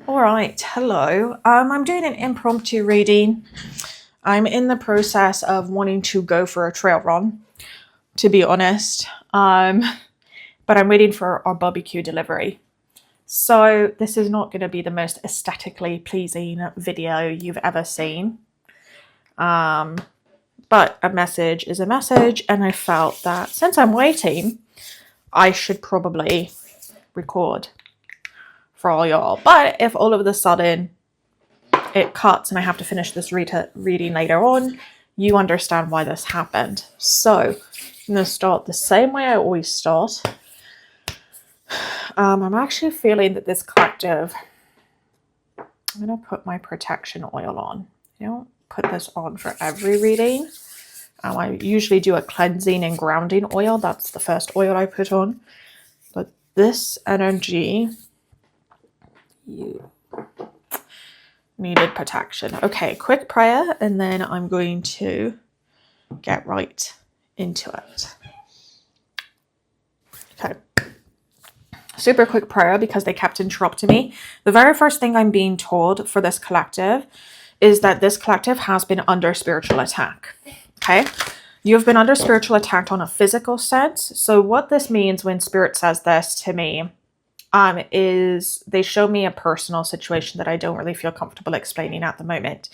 All right, hello. I'm doing an impromptu reading. I'm in the process of wanting to go for a trail run, to be honest. But I'm waiting for our barbecue delivery. So this is not going to be the most aesthetically pleasing video you've ever seen. But a message is a message, and I felt that since I'm waiting, I should probably record for all y'all. But if all of a sudden it cuts and I have to finish this reading later on, you understand why this happened. So I'm going to start the same way I always start. I'm actually feeling that this collective, I'm going to put my protection oil on. I don't put this on for every reading. I usually do a cleansing and grounding oil. That's the first oil I put on. But this energy, you needed protection. Okay, quick prayer, and then I'm going to get right into it. Okay. Super quick prayer because they kept interrupting me. The very first thing I'm being told for this collective is that this collective has been under spiritual attack. Okay. You've been under spiritual attack on a physical sense. So what this means when Spirit says this to me is they show me a personal situation that I don't really feel comfortable explaining at the moment.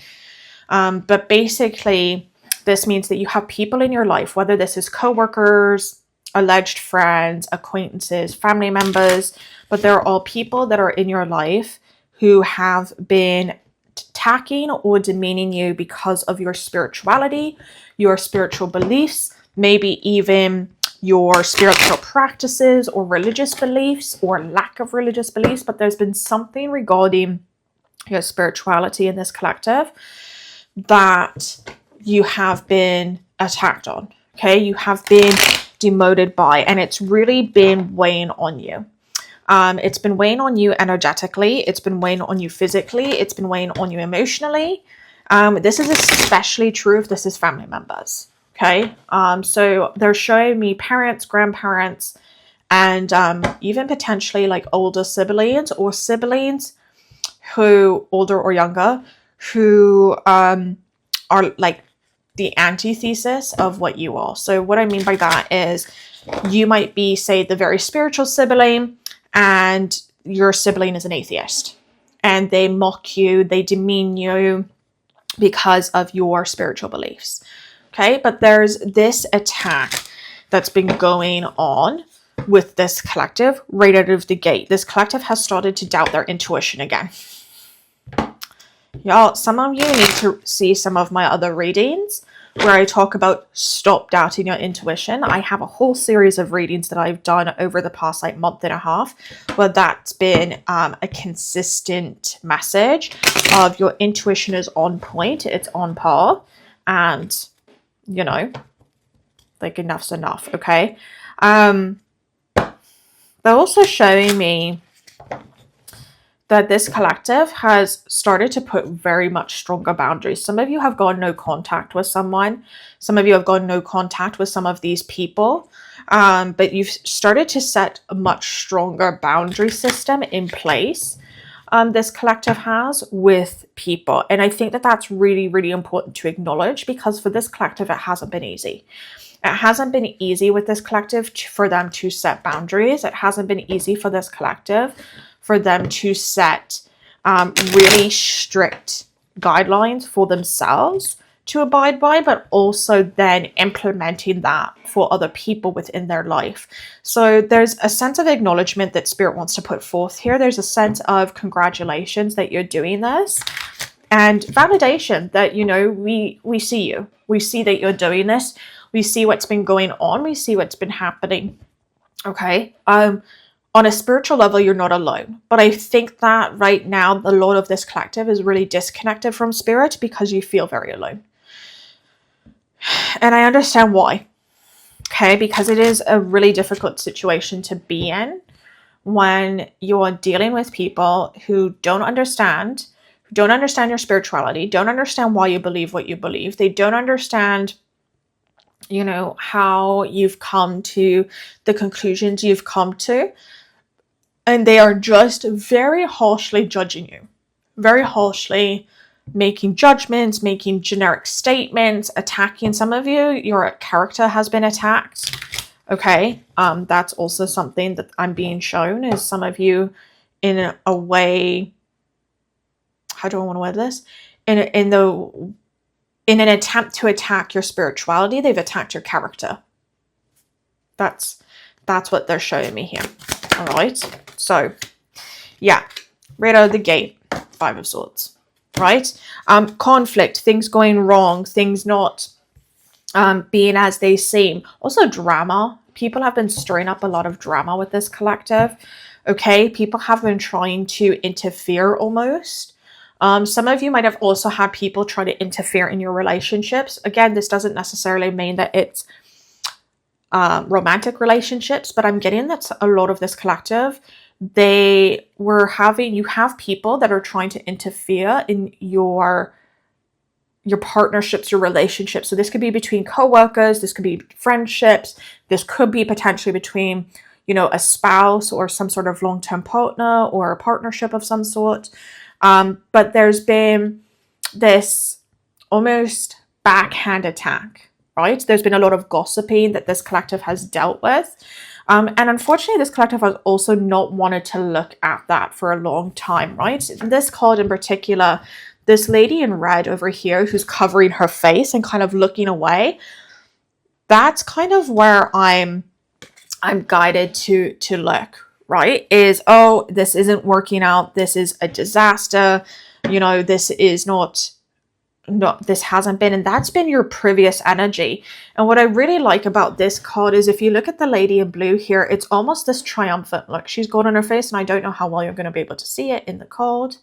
But basically, this means that you have people in your life, whether this is coworkers, alleged friends, acquaintances, family members, but they're all people that are in your life who have been attacking or demeaning you because of your spirituality, your spiritual beliefs, maybe even your spiritual practices or religious beliefs or lack of religious beliefs, but there's been something regarding your spirituality in this collective that you have been attacked on. Okay, you have been demoted by, and it's really been weighing on you. It's been weighing on you energetically. It's been weighing on you physically. It's been weighing on you emotionally. This is especially true if this is family members. Okay, so they're showing me parents, grandparents, and even potentially like older siblings or siblings who, older or younger, who are like the antithesis of what you are. So what I mean by that is you might be, say, the very spiritual sibling, and your sibling is an atheist, and they mock you, they demean you because of your spiritual beliefs. Okay, but there's this attack that's been going on with this collective right out of the gate. This collective has started to doubt their intuition again. Y'all, some of you need to see some of my other readings where I talk about stop doubting your intuition. I have a whole series of readings that I've done over the past month and a half where that's been a consistent message of your intuition is on point, it's on par, and you know, like enough's enough. Okay. They're also showing me that this collective has started to put very much stronger boundaries. Some of you have gone no contact with someone. Some of you have gone no contact with some of these people. But you've started to set a much stronger boundary system in place. This collective has with people. And I think that that's really, really important to acknowledge, because for this collective, it hasn't been easy. It hasn't been easy with this collective for them to set boundaries. It hasn't been easy for this collective for them to set really strict guidelines for themselves to abide by, but also then implementing that for other people within their life. So there's a sense of acknowledgement that Spirit wants to put forth here. There's a sense of congratulations that you're doing this, and validation that, you know, we see you. We see that you're doing this. We see what's been going on. We see what's been happening. Okay. On a spiritual level, you're not alone. But I think that right now, the Lord of this collective is really disconnected from Spirit because you feel very alone. And I understand why. Okay, because it is a really difficult situation to be in when you're dealing with people who don't understand your spirituality, don't understand why you believe what you believe. They don't understand, you know, how you've come to the conclusions you've come to. and they are just very harshly judging you, very harshly making judgments, making generic statements, attacking some of you. Your character has been attacked. Okay, that's also something that I'm being shown, is some of you in a way, how do I want to word this? In an attempt to attack your spirituality, they've attacked your character. That's what they're showing me here. All right. So yeah, right out of the gate, 5 of Swords, right? Conflict, things going wrong, things not being as they seem. Also drama. People have been stirring up a lot of drama with this collective. Okay. People have been trying to interfere almost. Some of you might have also had people try to interfere in your relationships. Again, this doesn't necessarily mean that it's romantic relationships, but I'm getting that a lot of this collective, you have people that are trying to interfere in your partnerships, your relationships. So this could be between co-workers, this could be friendships, this could be potentially between, a spouse or some sort of long-term partner or a partnership of some sort. But there's been this almost backhand attack, right? There's been a lot of gossiping that this collective has dealt with. And unfortunately, this collective has also not wanted to look at that for a long time, right? This card in particular, this lady in red over here who's covering her face and kind of looking away, that's kind of where I'm guided to look, right? Is, oh, this isn't working out. This is a disaster. This is not, this hasn't been, and that's been your previous energy. And what I really like about this card is if you look at the lady in blue here, it's almost this triumphant look she's got on her face. And I don't know how well you're going to be able to see it in the card,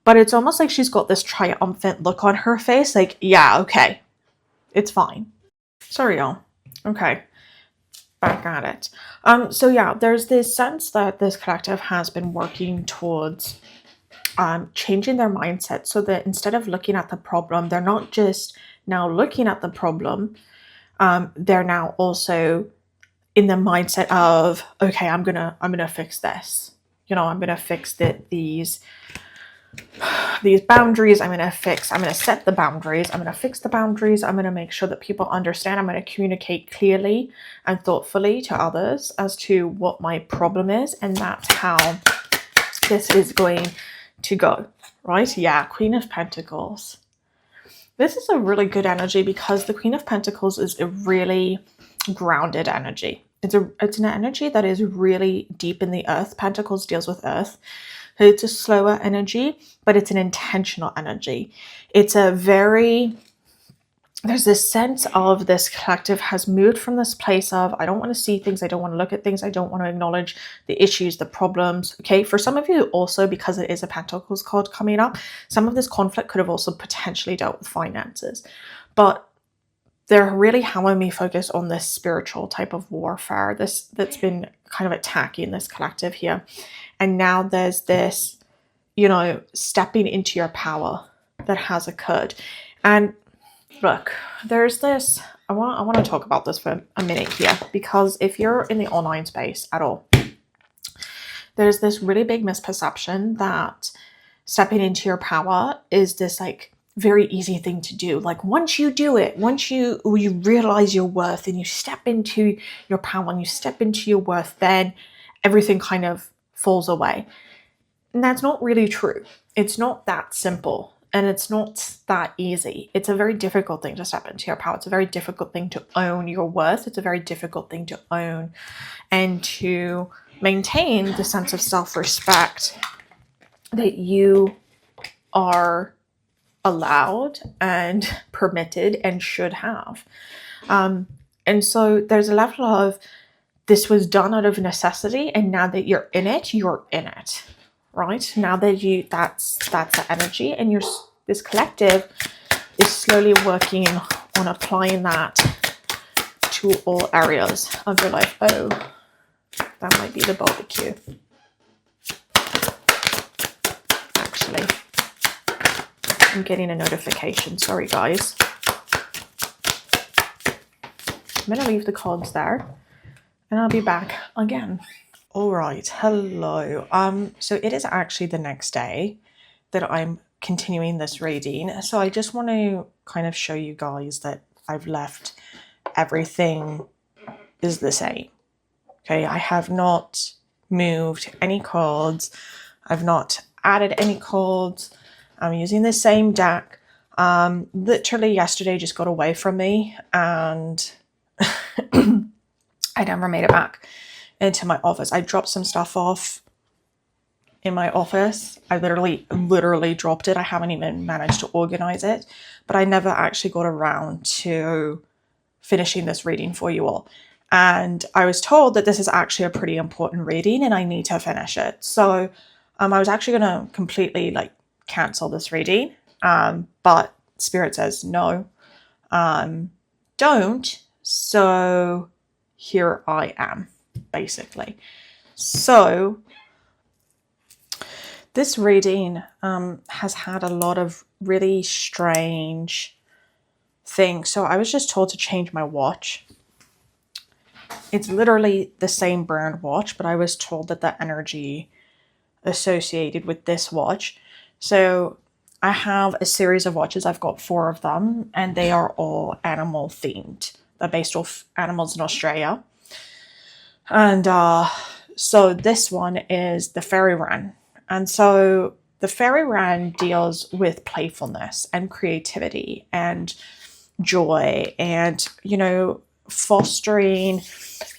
but it's almost like she's got this triumphant look on her face. Like, yeah, okay, it's fine. Sorry, y'all. Okay. Back at it. So yeah, there's this sense that this collective has been working towards changing their mindset so that instead of looking at the problem, they're not just now looking at the problem, they're now also in the mindset of, okay, I'm gonna fix this. I'm gonna fix these boundaries. I'm gonna set the boundaries. I'm gonna fix the boundaries. I'm gonna make sure that people understand. I'm gonna communicate clearly and thoughtfully to others as to what my problem is, and that's how this is going to go, right? Yeah, Queen of Pentacles. This is a really good energy because the Queen of Pentacles is a really grounded energy. It's an energy that is really deep in the earth. Pentacles deals with earth. It's a slower energy, but it's an intentional energy. There's this sense of this collective has moved from this place of, I don't want to see things, I don't want to look at things, I don't want to acknowledge the issues, the problems. Okay, for some of you also, because it is a Pentacles card coming up, some of this conflict could have also potentially dealt with finances. But they're really having me focus on this spiritual type of warfare, that's been kind of attacking this collective here. And now there's this, stepping into your power that has occurred. And look, there's this, I want to talk about this for a minute here, because if you're in the online space at all, there's this really big misperception that stepping into your power is this like very easy thing to do. Like once you do it, once you realize your worth and you step into your power and you step into your worth, then everything kind of falls away. And that's not really true. It's not that simple. And it's not that easy. It's a very difficult thing to step into your power. It's a very difficult thing to own your worth. It's a very difficult thing to own and to maintain the sense of self-respect that you are allowed and permitted and should have. And so there's a level of, this was done out of necessity, and now that you're in it, right? Now that that's the energy, and this collective is slowly working on applying that to all areas of your life. Oh, that might be the barbecue. Actually, I'm getting a notification. Sorry, guys. I'm going to leave the cards there, and I'll be back again. All right, hello. So it is actually the next day that I'm continuing this reading. So I just want to kind of show you guys that I've left everything is the same. Okay, I have not moved any cards. I've not added any cards. I'm using the same deck. Literally yesterday just got away from me and I never made it back into my office. I dropped some stuff off in my office. I literally dropped it. I haven't even managed to organize it, but I never actually got around to finishing this reading for you all. And I was told that this is actually a pretty important reading and I need to finish it. So I was actually going to completely like cancel this reading. But Spirit says no, don't. So here I am, basically. So this reading has had a lot of really strange things. So I was just told to change my watch. It's literally the same brand watch, but I was told that the energy associated with this watch. So I have a series of watches. I've got 4 of them, and they are all animal themed. They're based off animals in Australia. And so this one is the Fairy Wren. And so the Fairy Wren deals with playfulness and creativity and joy and, you know, fostering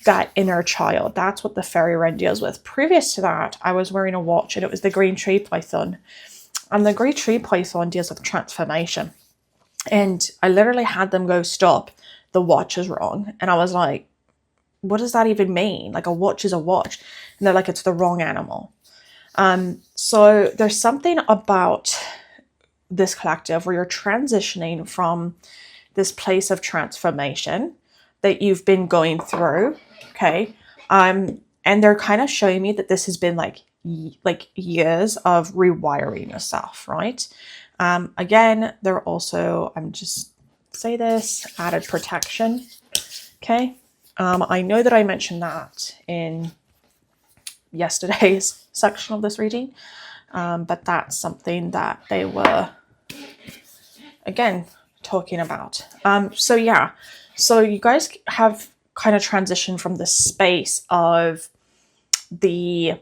that inner child. That's what the Fairy Wren deals with. Previous to that, I was wearing a watch and it was the Green Tree Python. And the Green Tree Python deals with transformation. And I literally had them go, stop, the watch is wrong. And I was like, what does that even mean? Like, a watch is a watch. And they're like, it's the wrong animal. So there's something about this collective where you're transitioning from this place of transformation that you've been going through. Okay. And they're kind of showing me that this has been like years of rewiring yourself, right? Again, they're also, I'm just say this, added protection. Okay. I know that I mentioned that in yesterday's section of this reading, but that's something that they were, again, talking about. So yeah, so you guys have kind of transitioned from the space of the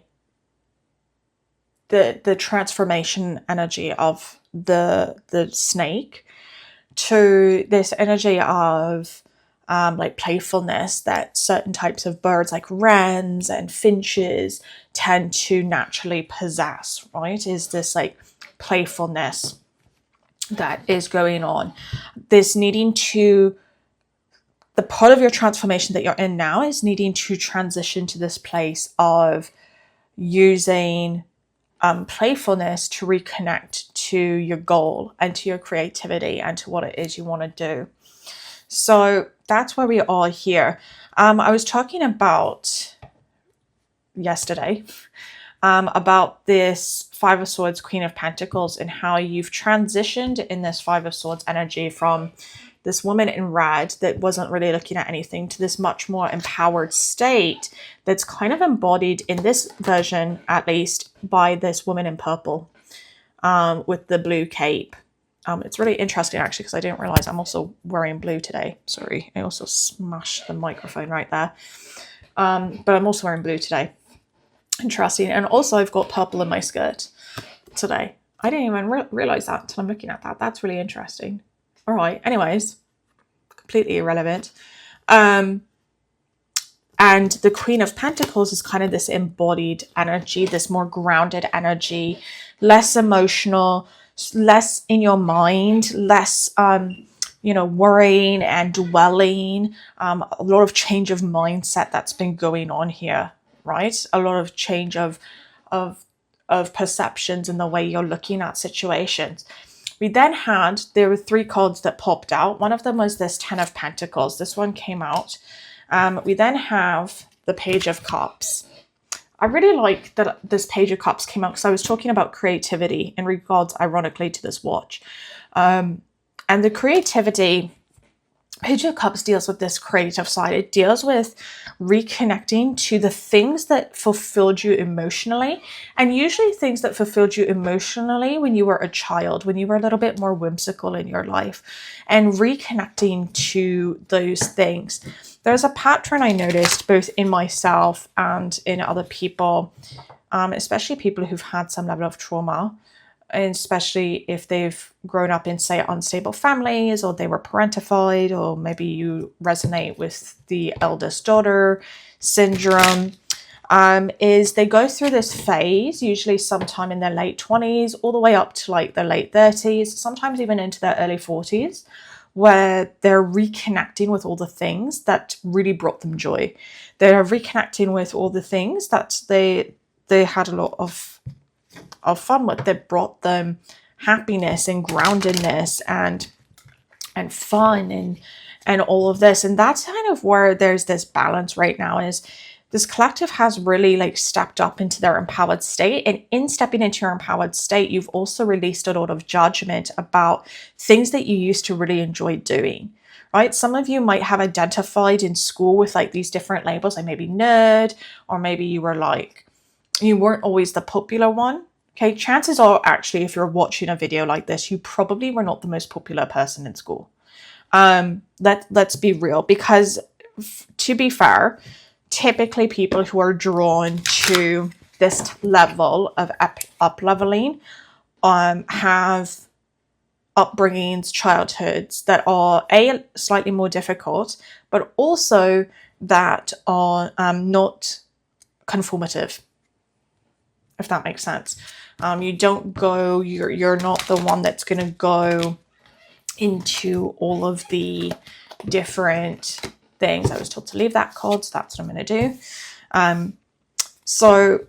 transformation energy of the snake to this energy of like playfulness that certain types of birds like wrens and finches tend to naturally possess, right? Is this like playfulness that is going on. This needing to, the part of your transformation that you're in now is needing to transition to this place of using playfulness to reconnect to your goal and to your creativity and to what it is you want to do. So that's where we are here. I was talking about yesterday about this 5 of Swords, Queen of Pentacles, and how you've transitioned in this 5 of Swords energy from this woman in red that wasn't really looking at anything to this much more empowered state that's kind of embodied in this version, at least, by this woman in purple with the blue cape. It's really interesting, actually, because I didn't realize I'm also wearing blue today. Sorry, I also smashed the microphone right there. But I'm also wearing blue today. Interesting. And also I've got purple in my skirt today. I didn't even realize that until I'm looking at that. That's really interesting. All right. Anyways, completely irrelevant. And the Queen of Pentacles is kind of this embodied energy, this more grounded energy, less emotional, less in your mind, less, worrying and dwelling, a lot of change of mindset that's been going on here, right? A lot of change of perceptions in the way you're looking at situations. There were 3 cards that popped out. One of them was this 10 of Pentacles. This one came out. We then have the Page of Cups. I really like that this Page of Cups came out because I was talking about creativity in regards, ironically, to this watch. And the creativity Page of Cups deals with this creative side. It deals with reconnecting to the things that fulfilled you emotionally, and usually things that fulfilled you emotionally when you were a child, when you were a little bit more whimsical in your life, and reconnecting to those things. There's a pattern I noticed both in myself and in other people, especially people who've had some level of trauma, and especially if they've grown up in, say, unstable families, or they were parentified, or maybe you resonate with the eldest daughter syndrome, is they go through this phase, usually sometime in their late 20s, all the way up to like their late 30s, sometimes even into their early 40s, where they're reconnecting with all the things that really brought them joy. They're reconnecting with all the things that they had a lot of fun with, that brought them happiness and groundedness and fun and all of this. And that's kind of where there's this balance right now, is this collective has really like stepped up into their empowered state. And in stepping into your empowered state, you've also released a lot of judgment about things that you used to really enjoy doing, right? Some of you might have identified in school with like these different labels, like maybe nerd, or maybe you weren't always the popular one. Okay, chances are, actually, if you're watching a video like this, you probably were not the most popular person in school. Let's be real, because to be fair, typically people who are drawn to this level of up-leveling have upbringings, childhoods that are slightly more difficult, but also that are not conformative, if that makes sense. You don't go, you're not the one that's going to go into all of the different things. I was told to leave that card, so that's what I'm going to do. So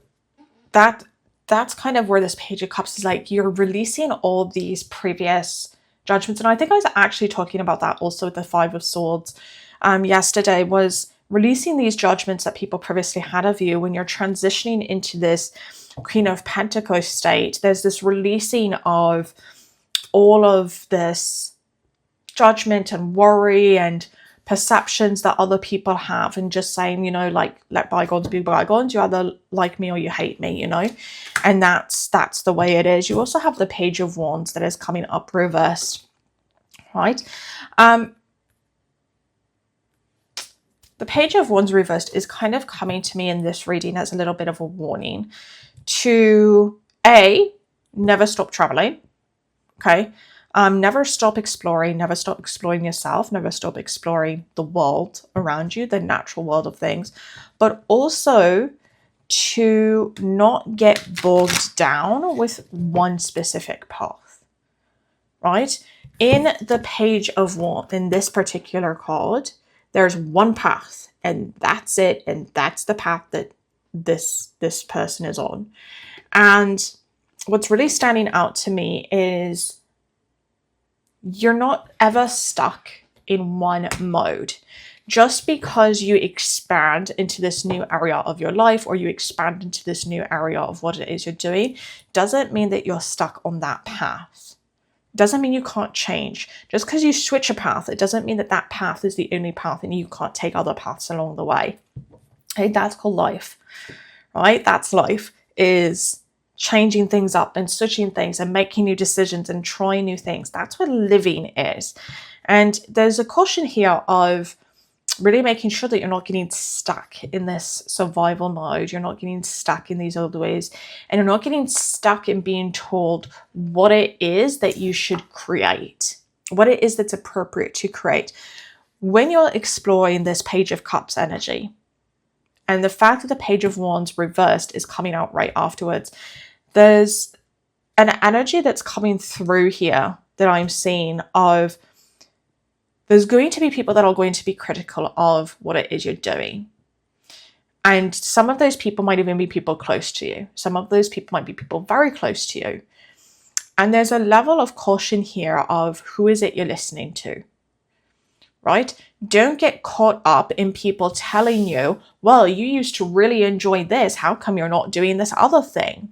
that's kind of where this Page of Cups is like, you're releasing all these previous judgments. And I think I was actually talking about that also with the Five of Swords yesterday, was releasing these judgments that people previously had of you. When you're transitioning into this Queen of Pentacles state, there's this releasing of all of this judgment and worry and perceptions that other people have, and just saying, you know, like, let bygones be bygones. You either like me or you hate me, you know, and that's the way it is. You also have the Page of Wands that is coming up reversed, right? The Page of Wands reversed is kind of coming to me in this reading as a little bit of a warning to never stop traveling. Okay. Never stop exploring, never stop exploring yourself, never stop exploring the world around you, the natural world of things, but also to not get bogged down with one specific path, right? In the Page of Wands, in this particular card, there's one path, and that's it, and that's the path that this person is on. And what's really standing out to me is you're not ever stuck in one mode. Just because you expand into this new area of your life, or you expand into this new area of what it is you're doing, doesn't mean that you're stuck on that path. Doesn't mean you can't change. Just because you switch a path, it doesn't mean that that path is the only path and you can't take other paths along the way. Okay, that's called life, right? That's life, is changing things up and switching things and making new decisions and trying new things. That's what living is. And there's a caution here of really making sure that you're not getting stuck in this survival mode. You're not getting stuck in these old ways, and you're not getting stuck in being told what it is that you should create, what it is that's appropriate to create. When you're exploring this Page of Cups energy, and the fact that the Page of Wands reversed is coming out right afterwards, there's an energy that's coming through here that I'm seeing of, there's going to be people that are going to be critical of what it is you're doing. And some of those people might even be people close to you. Some of those people might be people very close to you. And there's a level of caution here of who is it you're listening to, right? Don't get caught up in people telling you, well, you used to really enjoy this. How come you're not doing this other thing?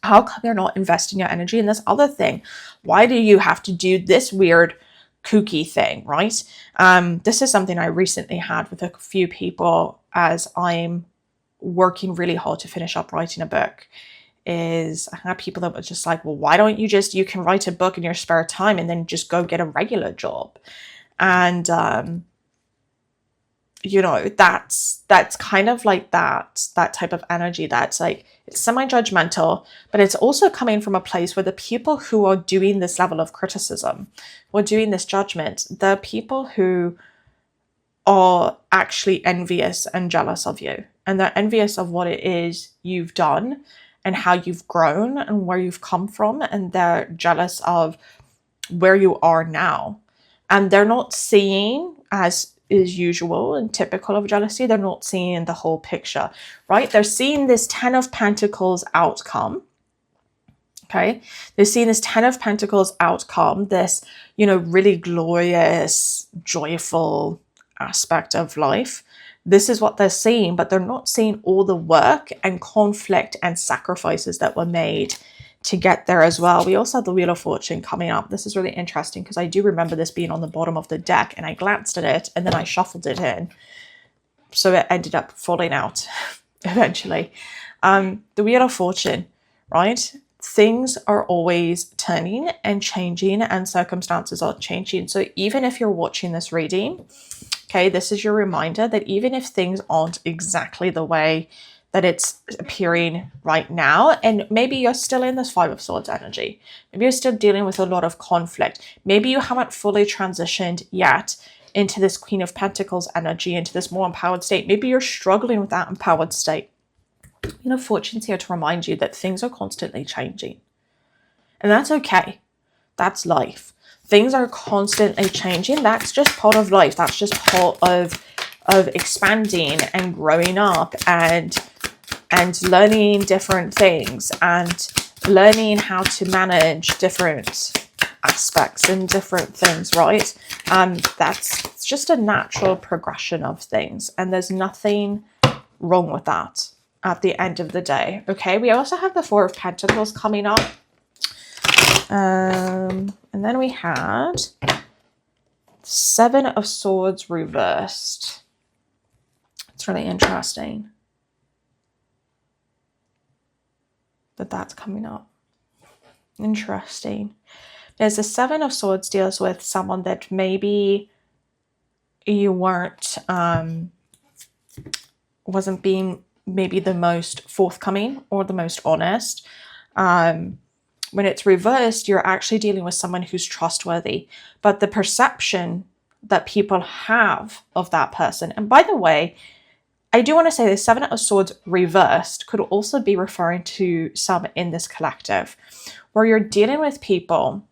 How come you're not investing your energy in this other thing? Why do you have to do this weird kooky thing, right? This is something I recently had with a few people as I'm working really hard to finish up writing a book. Is I had people that were just like, well, why don't you can write a book in your spare time and then just go get a regular job? And that's kind of like that type of energy that's like, it's semi-judgmental, but it's also coming from a place where the people who are doing this level of criticism or doing this judgment, the people who are actually envious and jealous of you, and they're envious of what it is you've done and how you've grown and where you've come from, and they're jealous of where you are now. And they're not seeing, as is usual and typical of jealousy, they're not seeing the whole picture, right? They're seeing this 10 of Pentacles outcome. Okay, they're seeing this 10 of Pentacles outcome, this, really glorious, joyful aspect of life. This is what they're seeing, but they're not seeing all the work and conflict and sacrifices that were made to get there as well. We also have the Wheel of Fortune coming up. This is really interesting because I do remember this being on the bottom of the deck, and I glanced at it and then I shuffled it in. So it ended up falling out eventually. The Wheel of Fortune, right? Things are always turning and changing, and circumstances are changing. So even if you're watching this reading, okay, this is your reminder that even if things aren't exactly the way that it's appearing right now, and maybe you're still in this Five of Swords energy, maybe you're still dealing with a lot of conflict, maybe you haven't fully transitioned yet into this Queen of Pentacles energy, into this more empowered state, maybe you're struggling with that empowered state. Fortune's here to remind you that things are constantly changing, and that's okay. That's life. Things are constantly changing. That's just part of life. That's just part of expanding and growing up and learning different things and learning how to manage different aspects and different things, right? That's just a natural progression of things, and there's nothing wrong with that at the end of the day. Okay, we also have the Four of Pentacles coming up. And then we had Seven of Swords reversed. It's really interesting that that's coming up. Interesting. There's the Seven of Swords deals with someone that maybe you wasn't being maybe the most forthcoming or the most honest. When it's reversed, you're actually dealing with someone who's trustworthy, but the perception that people have of that person. And by the way, I do want to say the Seven of Swords reversed could also be referring to some in this collective, where you're dealing with people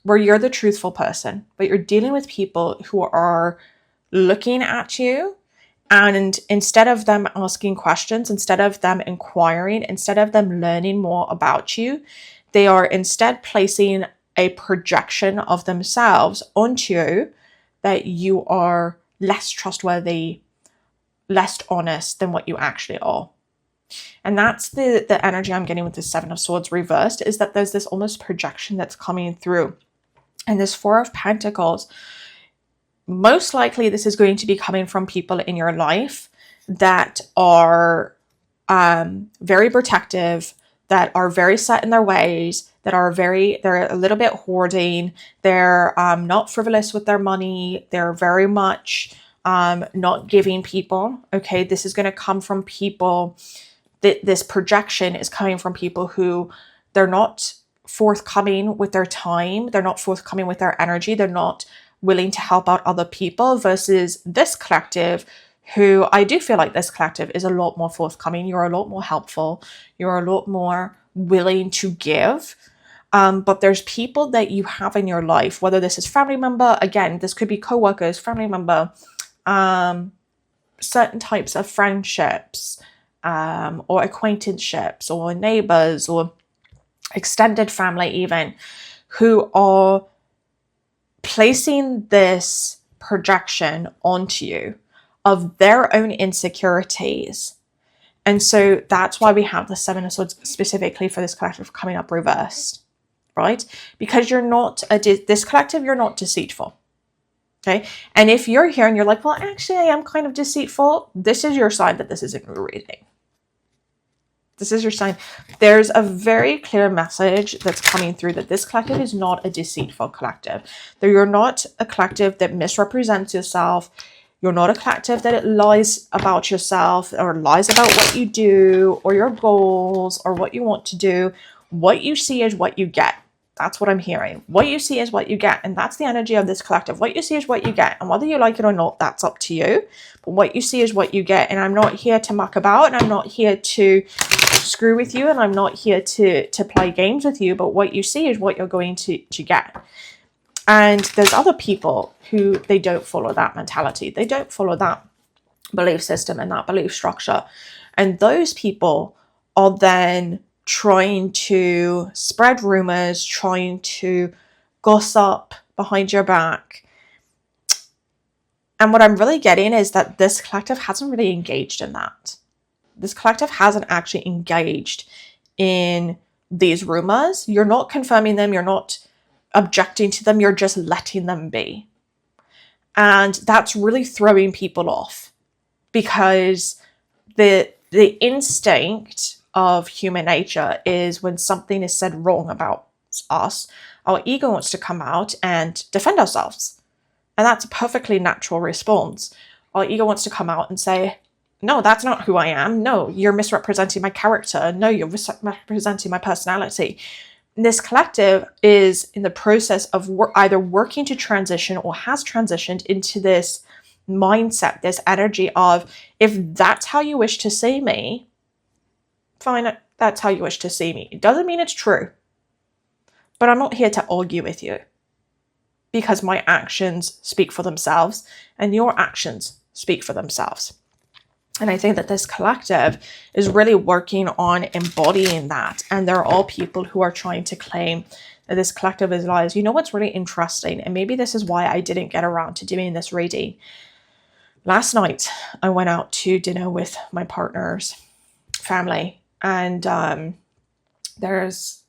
where you're the truthful person, but you're dealing with people who are looking at you, and instead of them asking questions, instead of them inquiring, instead of them learning more about you, they are instead placing a projection of themselves onto you that you are less trustworthy, less honest than what you actually are. And that's the energy I'm getting with the Seven of Swords reversed, is that there's this almost projection that's coming through. And this Four of Pentacles, most likely this is going to be coming from people in your life that are very protective, that are very set in their ways, that are they're a little bit hoarding, they're not frivolous with their money, they're very much not giving people. Okay, this is going to come from people, this projection is coming from people who they're not forthcoming with their time, they're not forthcoming with their energy, they're not willing to help out other people, versus this collective, who I do feel like this collective is a lot more forthcoming. You're a lot more helpful. You're a lot more willing to give. But there's people that you have in your life, whether this is family member, again, this could be co-workers, family member, certain types of friendships, or acquaintanceships, or neighbors, or extended family even, who are placing this projection onto you of their own insecurities. And so that's why we have the Seven of Swords specifically for this collective coming up reversed, right? Because you're not this collective, you're not deceitful. Okay. And if you're here and you're like, well, actually, I am kind of deceitful, this is your sign that this isn't your reading. This is your sign. There's a very clear message that's coming through that this collective is not a deceitful collective. That you're not a collective that misrepresents yourself. You're not a collective that lies about yourself or lies about what you do or your goals or what you want to do. What you see is what you get. That's what I'm hearing. What you see is what you get. And that's the energy of this collective. What you see is what you get. And whether you like it or not, that's up to you. But what you see is what you get. And I'm not here to muck about. And I'm not here to screw with you. And I'm not here to play games with you. But what you see is what you're going to get. And there's other people who they don't follow that mentality. They don't follow that belief system and that belief structure. And those people are then trying to spread rumors, trying to gossip behind your back. And what I'm really getting is that this collective hasn't really engaged in that. This collective hasn't actually engaged in these rumors. You're not confirming them. You're not objecting to them. You're just letting them be. And that's really throwing people off, because the instinct of human nature is when something is said wrong about us, our ego wants to come out and defend ourselves. And that's a perfectly natural response. Our ego wants to come out and say, no, that's not who I am. No, you're misrepresenting my character. No, you're misrepresenting my personality. This collective is in the process of either working to transition or has transitioned into this mindset, this energy of, if that's how you wish to see me, fine, that's how you wish to see me. It doesn't mean it's true. But I'm not here to argue with you, because my actions speak for themselves and your actions speak for themselves. And I think that this collective is really working on embodying that. And there are all people who are trying to claim that this collective is lies. You know what's really interesting? And maybe this is why I didn't get around to doing this reading. Last night, I went out to dinner with my partner's family. And there's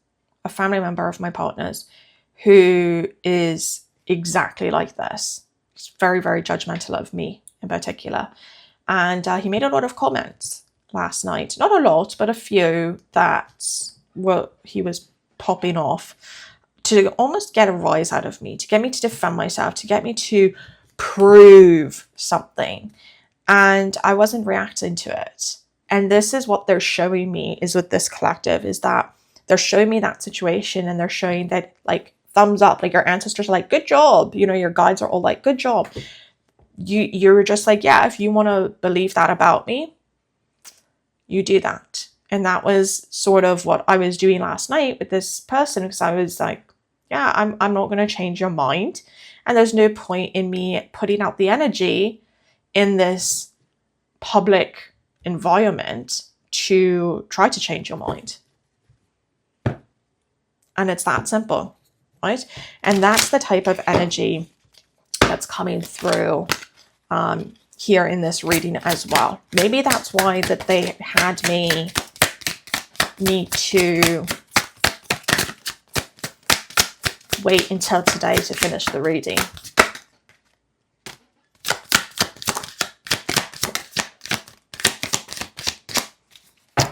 a family member of my partner's who is exactly like this. He's very, very judgmental of me in particular. And he made a lot of comments last night. Not a lot, but a few that he was popping off to almost get a rise out of me, to get me to defend myself, to get me to prove something. And I wasn't reacting to it. And this is what they're showing me is with this collective, is that they're showing me that situation and they're showing that, like, thumbs up, like your ancestors are like, good job. You know, your guides are all like, good job. You're just like, yeah, if you want to believe that about me, you do that. And that was sort of what I was doing last night with this person, because I was like, yeah, I'm not going to change your mind. And there's no point in me putting out the energy in this public environment to try to change your mind. And it's that simple, right? And that's the type of energy that's coming through here in this reading as well. Maybe that's why that they had me need to wait until today to finish the reading.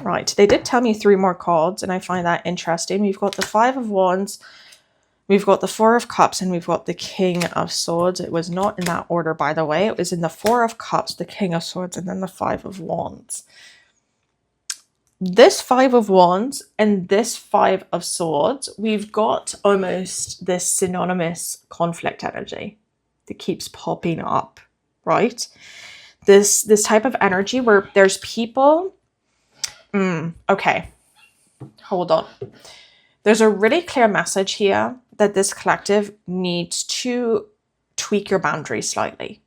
Right, they did tell me 3 more cards, and I find that interesting. We've got the 5 of Wands, we've got the 4 of Cups, and we've got the King of Swords. It was not in that order, by the way. It was in the 4 of Cups, the King of Swords, and then the 5 of Wands. This 5 of Wands and this 5 of Swords, we've got almost this synonymous conflict energy that keeps popping up, right? This type of energy where there's people... okay, hold on. There's a really clear message here that this collective needs to tweak your boundaries slightly.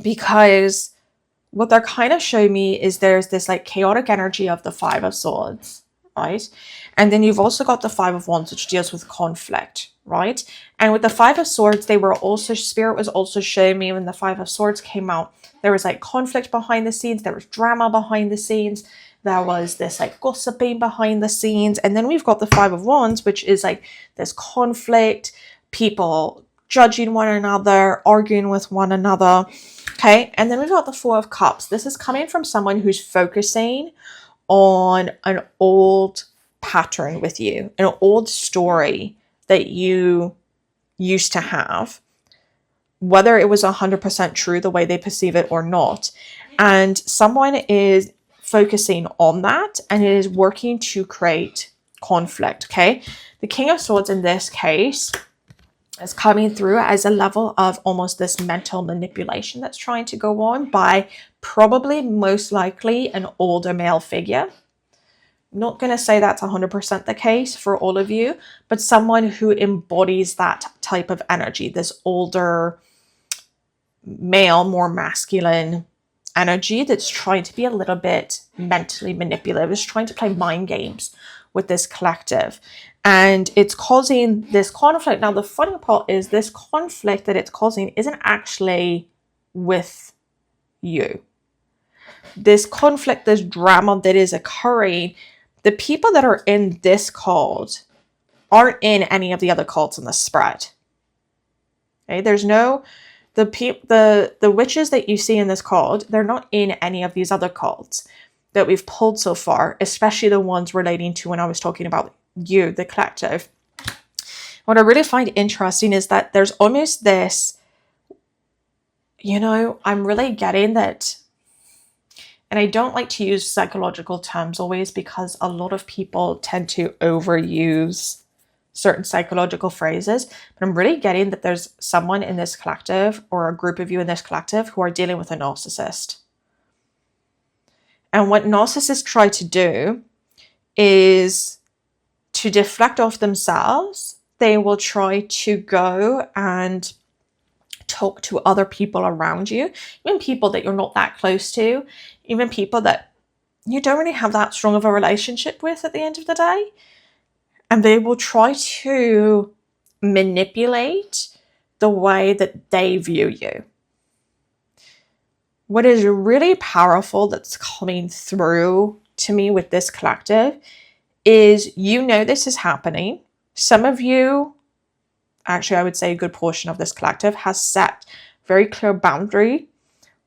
Because what they're kind of showing me is there's this like chaotic energy of the 5 of Swords, right? And then you've also got the 5 of Wands, which deals with conflict, right? And with the 5 of Swords, Spirit was also showing me when the 5 of Swords came out, there was like conflict behind the scenes, there was drama behind the scenes, there was this like gossiping behind the scenes. And then we've got the 5 of Wands, which is like this conflict, people judging one another, arguing with one another. Okay, and then we've got the Four of Cups. This is coming from someone who's focusing on an old pattern with you, an old story that you used to have, whether it was 100% true the way they perceive it or not. And someone is focusing on that and it is working to create conflict. Okay, the King of Swords in this case is coming through as a level of almost this mental manipulation that's trying to go on by probably most likely an older male figure. Not going to say that's 100% the case for all of you, but someone who embodies that type of energy, this older male, more masculine energy that's trying to be a little bit mentally manipulative, is trying to play mind games with this collective. And it's causing this conflict. Now, the funny part is this conflict that it's causing isn't actually with you. This conflict, this drama that is occurring, the people that are in this card aren't in any of the other cards in the spread. Okay, there's no, the witches that you see in this card, they're not in any of these other cards that we've pulled so far, especially the ones relating to when I was talking about you, the collective. What I really find interesting is that there's almost this, you know, I'm really getting that. And I don't like to use psychological terms always because a lot of people tend to overuse certain psychological phrases. But I'm really getting that there's someone in this collective or a group of you in this collective who are dealing with a narcissist. And what narcissists try to do is to deflect off themselves. They will try to go and talk to other people around you, even people that you're not that close to, even people that you don't really have that strong of a relationship with at the end of the day. And they will try to manipulate the way that they view you. What is really powerful that's coming through to me with this collective is, you know, this is happening. Some of you, actually, I would say a good portion of this collective has set very clear boundary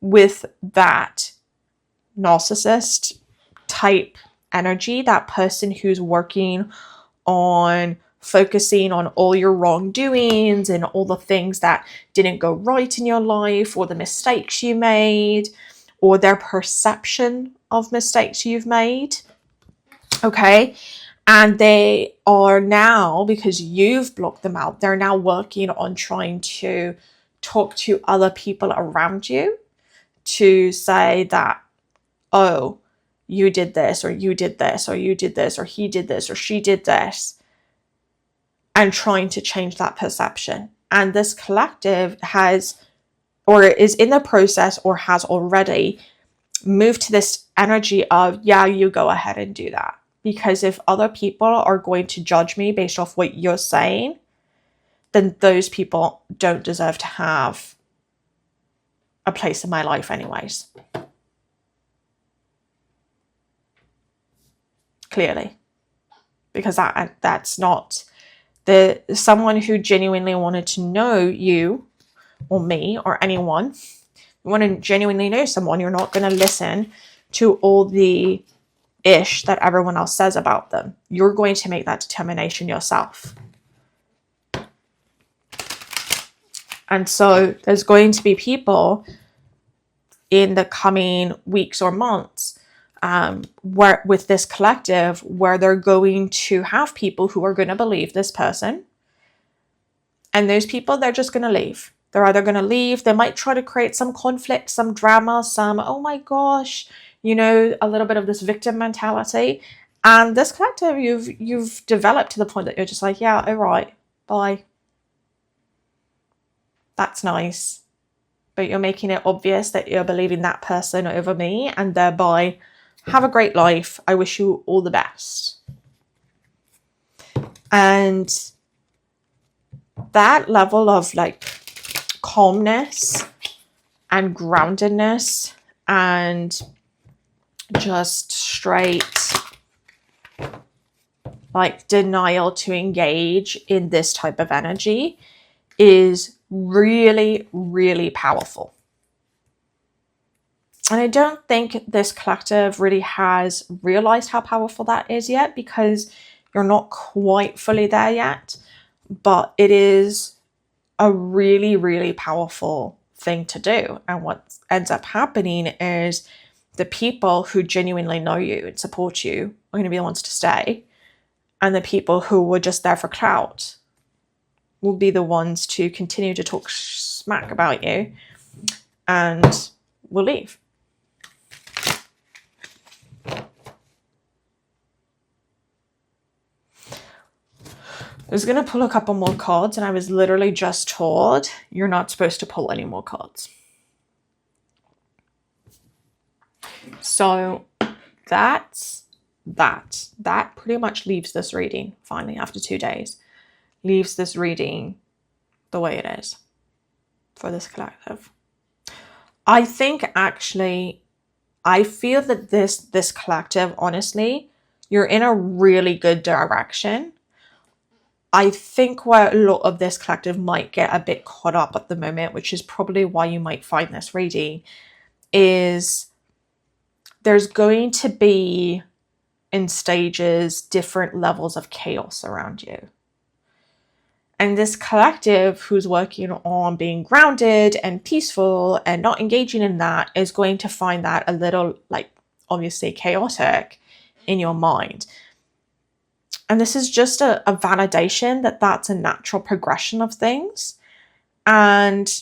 with that narcissist type energy, that person who's working on focusing on all your wrongdoings and all the things that didn't go right in your life, or the mistakes you made, or their perception of mistakes you've made. Okay. And they are now, because you've blocked them out, they're now working on trying to talk to other people around you to say that, oh, you did this, or you did this, or you did this, or he did this, or she did this, and trying to change that perception. And this collective has, or is in the process, or has already moved to this energy of, yeah, you go ahead and do that. Because if other people are going to judge me based off what you're saying, then those people don't deserve to have a place in my life anyways. Clearly. Because that's not someone who genuinely wanted to know you or me or anyone. You want to genuinely know someone, you're not going to listen to all the ish that everyone else says about them. You're going to make that determination yourself. And so there's going to be people in the coming weeks or months where with this collective, where they're going to have people who are going to believe this person. And those people, they're just going to leave. They're either going to leave, they might try to create some conflict, some drama, some, oh my gosh, you know, a little bit of this victim mentality. And this collective, you've developed to the point that you're just like, yeah, all right, bye. That's nice. But you're making it obvious that you're believing that person over me, and thereby, have a great life. I wish you all the best. And that level of like calmness and groundedness and just straight like denial to engage in this type of energy is really, really powerful. And I don't think this collective really has realized how powerful that is yet, because you're not quite fully there yet. But it is a really, really powerful thing to do. And what ends up happening is the people who genuinely know you and support you are going to be the ones to stay. And the people who were just there for clout will be the ones to continue to talk smack about you and will leave. I was going to pull a couple more cards, and I was literally just told you're not supposed to pull any more cards. So that's that. That pretty much leaves this reading, finally, after 2 days, leaves this reading the way it is for this collective. I think actually, I feel that this collective, honestly, you're in a really good direction. I think where a lot of this collective might get a bit caught up at the moment, which is probably why you might find this reading, is there's going to be, in stages, different levels of chaos around you. And this collective who's working on being grounded and peaceful and not engaging in that is going to find that a little, like, obviously chaotic in your mind. And this is just a validation that that's a natural progression of things. And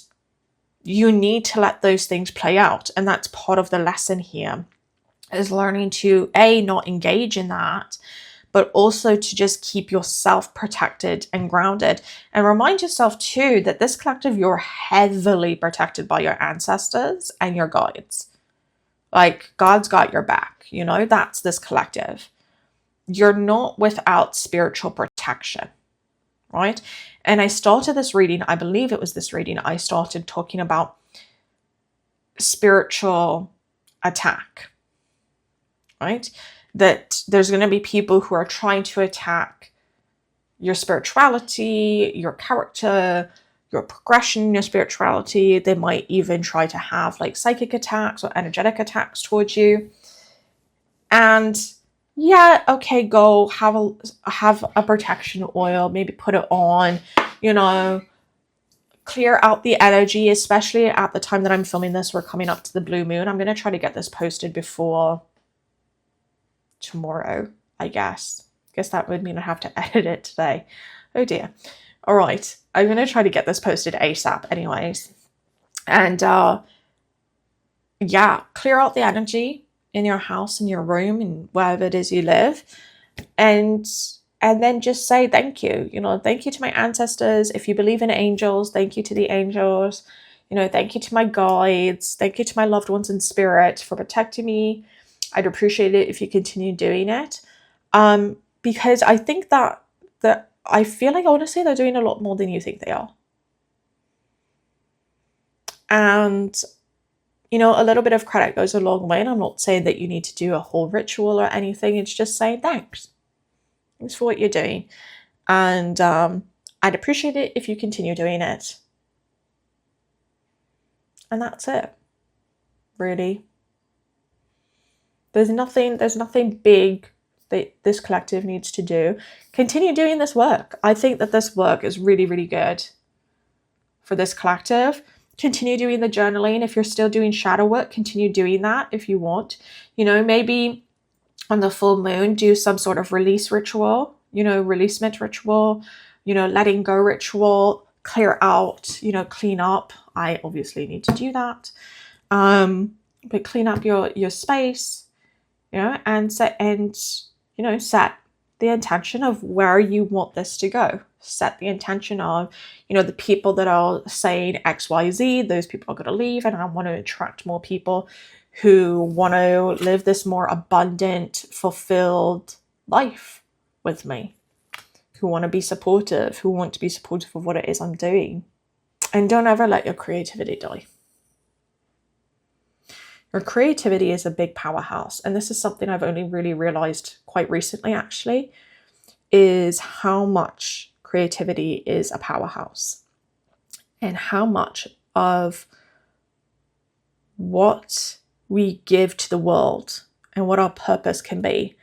you need to let those things play out. And that's part of the lesson here, is learning to, A, not engage in that, but also to just keep yourself protected and grounded. And remind yourself too that this collective, you're heavily protected by your ancestors and your guides. Like, God's got your back, you know, that's this collective. You're not without spiritual protection, right? And I started this reading, I believe it was this reading, I started talking about spiritual attack, right? That there's going to be people who are trying to attack your spirituality, your character, your progression, your spirituality. They might even try to have like psychic attacks or energetic attacks towards you. And yeah, okay, go have a protection oil, maybe put it on, you know, clear out the energy, especially at the time that I'm filming this. We're coming up to the blue moon. I'm going to try to get this posted before tomorrow, I guess. That would mean I have to edit it today. Oh dear. All right. I'm going to try to get this posted ASAP anyways. And yeah, clear out the energy in your house, in your room, and wherever it is you live. And then just say thank you. You know, thank you to my ancestors. If you believe in angels, thank you to the angels. You know, thank you to my guides. Thank you to my loved ones in spirit for protecting me. I'd appreciate it if you continue doing it. Because I think that I feel like, honestly, they're doing a lot more than you think they are. And, you know, a little bit of credit goes a long way. And I'm not saying that you need to do a whole ritual or anything. It's just saying thanks. Thanks for what you're doing. And I'd appreciate it if you continue doing it. And that's it. Really. There's nothing big that this collective needs to do. Continue doing this work. I think that this work is really, really good for this collective. Continue doing the journaling. If you're still doing shadow work, continue doing that if you want. You know, maybe on the full moon, do some sort of release ritual, you know, releasement ritual, you know, letting go ritual, clear out, you know, clean up. I obviously need to do that. But clean up your space, you know, and set the intention of where you want this to go. Set the intention of, you know, the people that are saying XYZ, those people are going to leave, and I want to attract more people who want to live this more abundant, fulfilled life with me, who want to be supportive, who want to be supportive of what it is I'm doing. And don't ever let your creativity die. Your creativity is a big powerhouse. And this is something I've only really realized quite recently, actually, is how much creativity is a powerhouse. and how much of what we give to the world and what our purpose can be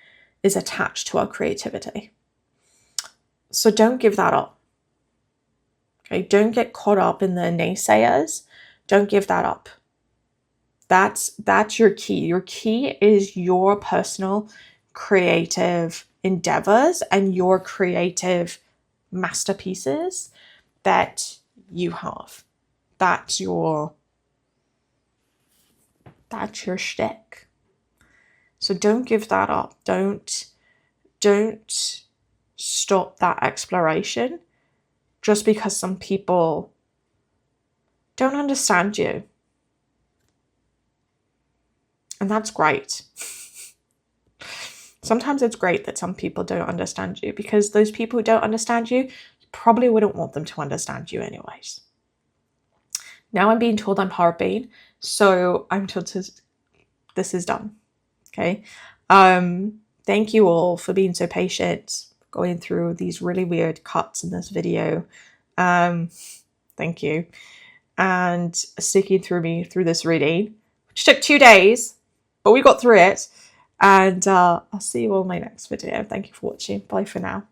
is attached to our creativity. So don't give that up. Okay, don't get caught up in the naysayers. Don't give that up. That's your key. Your key is your personal creative endeavors and your creative masterpieces that you have. That's your shtick. So don't give that up. Don't stop that exploration just because some people don't understand you. And that's great. Sometimes it's great that some people don't understand you, because those people who don't understand you probably wouldn't want them to understand you anyways. Now I'm being told I'm heartbeat, so I'm told this is done. Okay. Thank you all for being so patient, going through these really weird cuts in this video. Thank you. And sticking through this reading, which took 2 days, but we got through it. And I'll see you all in my next video. Thank you for watching. Bye for now.